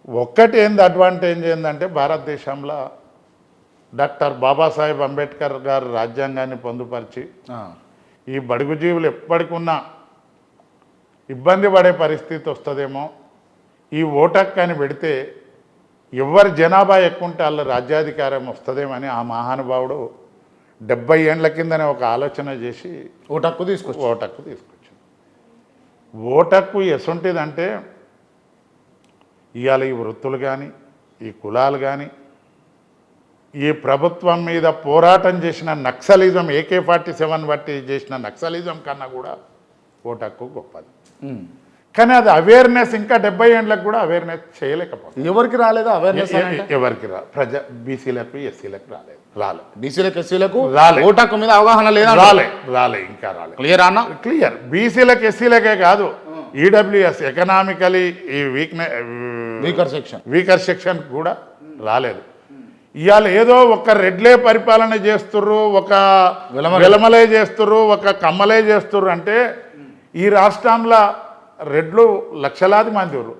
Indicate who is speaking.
Speaker 1: ఒక్కటి ఏంది అడ్వాంటేజ్ ఏంటంటే భారతదేశంలో డాక్టర్ బాబాసాహెబ్ అంబేద్కర్ గారు రాజ్యాంగాన్ని పొందుపరిచి ఈ బడుగు జీవులు ఎప్పటికున్నా ఇబ్బంది పడే పరిస్థితి వస్తుందేమో ఈ ఓటక్ అని పెడితే ఎవరి జనాభా ఎక్కువ ఉంటే వాళ్ళ రాజ్యాధికారం వస్తుందేమని ఆ మహానుభావుడు 70 ఏండ్ల కిందనే ఒక ఆలోచన చేసి ఓటక్కు తీసుకొచ్చింది. ఓటక్కు ఎసుంటిదంటే ఇవాళ ఈ వృత్తులు కానీ ఈ కులాలు కానీ ఈ ప్రభుత్వం మీద పోరాటం చేసిన నక్సలిజం AK-47 బట్టి చేసిన నక్సలిజం కన్నా కూడా ఓటక్కు గొప్పది. కానీ అది అవేర్నెస్ ఇంకా 70 ఏండ్లకు కూడా అవేర్నెస్ చేయలేకపోతుంది.
Speaker 2: ఎవరికి రాలేదా అవేర్నెస్?
Speaker 1: ఎవరికి బీసీలకు ఎస్సీలకు రాలేదు.
Speaker 2: బీసీలకు ఎస్సీలకు
Speaker 1: రాలే.
Speaker 2: ఓటక్కు మీద అవగాహన లేదా?
Speaker 1: ఇంకా రాలేదు.
Speaker 2: క్లియర్ అన్న?
Speaker 1: క్లియర్. బీసీలకు ఎస్సీలకే కాదు, ఈడబ్ల్యూఎస్ ఎకనామికలీ ఈ వీకర్ సెక్షన్ కూడా రాలేదు. ఇవాళ ఏదో ఒక రెడ్లే పరిపాలన చేస్తుర్రు, ఒక వెలమలే చేస్తుర్రు, ఒక కమ్మలే చేస్తుర్రు అంటే ఈ రాష్ట్రంలో రెడ్లు లక్షలాది మంది ఉన్నారు.